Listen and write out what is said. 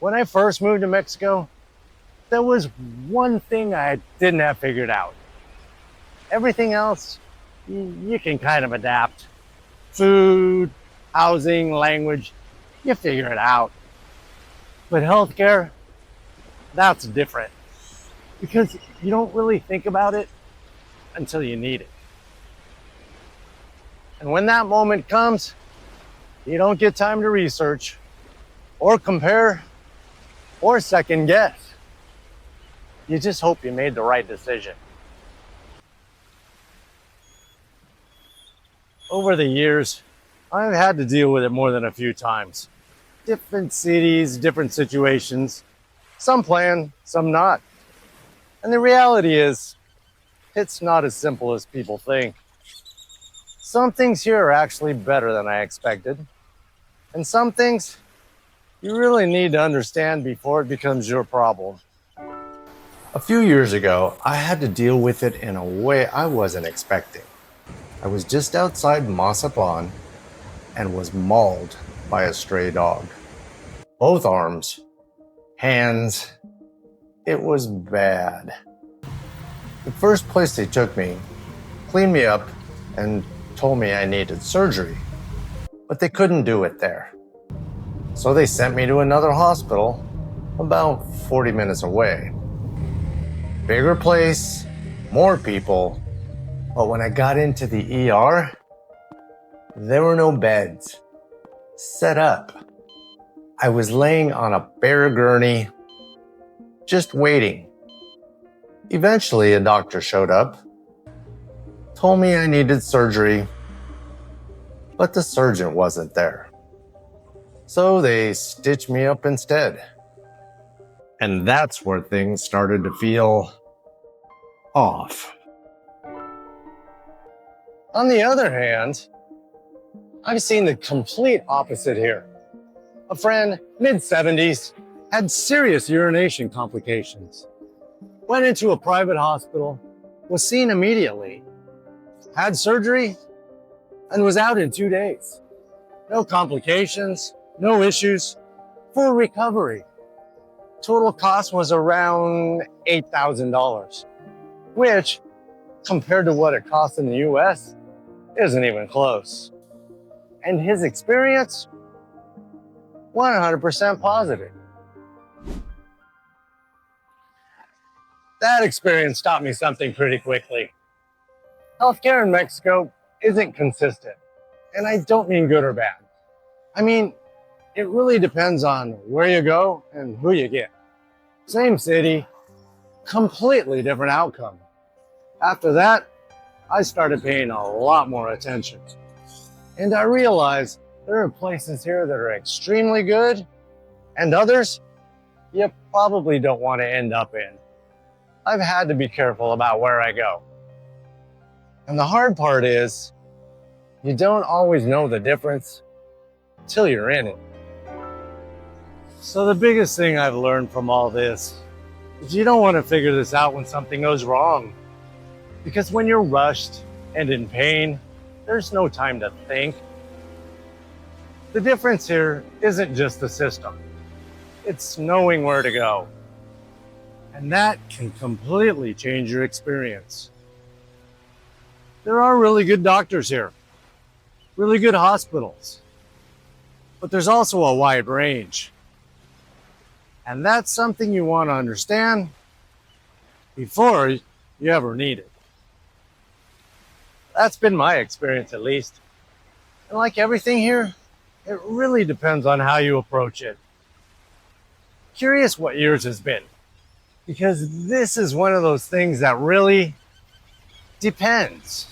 When I first moved to Mexico, there was one thing I didn't have figured out. Everything else, you can kind of adapt. Food, housing, language, you figure it out. But healthcare, that's different because you don't really think about it until you need it. And when that moment comes, you don't get time to research or compare or second guess. You just hope you made the right decision. Over the years, I've had to deal with it more than a few times. Different cities, different situations, some planned, some not. And the reality is, it's not as simple as people think. Some things here are actually better than I expected. And some things you really need to understand before it becomes your problem. A few years ago, I had to deal with it in a way I wasn't expecting. I was just outside Mazatlan and was mauled by a stray dog. Both arms, hands, it was bad. The first place they took me, cleaned me up, and told me I needed surgery. But they couldn't do it there. So they sent me to another hospital about 40 minutes away. Bigger place, more people, but when I got into the ER, there were no beds set up. I was laying on a bare gurney, just waiting. Eventually, a doctor showed up, told me I needed surgery, but the surgeon wasn't there. So they stitched me up instead. And that's where things started to feel off. On the other hand, I've seen the complete opposite here. A friend, mid-70s, had serious urination complications. Went into a private hospital, was seen immediately, had surgery, and was out in 2 days. No complications, no issues, full recovery. Total cost was around $8,000, which, compared to what it costs in the US, isn't even close. And his experience, 100% positive. That experience taught me something pretty quickly. Healthcare in Mexico isn't consistent, and I don't mean good or bad. I mean, it really depends on where you go and who you get. Same city, completely different outcome. After that, I started paying a lot more attention. And I realized there are places here that are extremely good and others you probably don't want to end up in. I've had to be careful about where I go. And the hard part is, you don't always know the difference till you're in it. So the biggest thing I've learned from all this is you don't want to figure this out when something goes wrong. Because when you're rushed and in pain, there's no time to think. The difference here isn't just the system. It's knowing where to go. And that can completely change your experience. There are really good doctors here, really good hospitals, but there's also a wide range. And that's something you want to understand before you ever need it. That's been my experience, at least. And like everything here, it really depends on how you approach it. Curious what yours has been, because this is one of those things that really depends.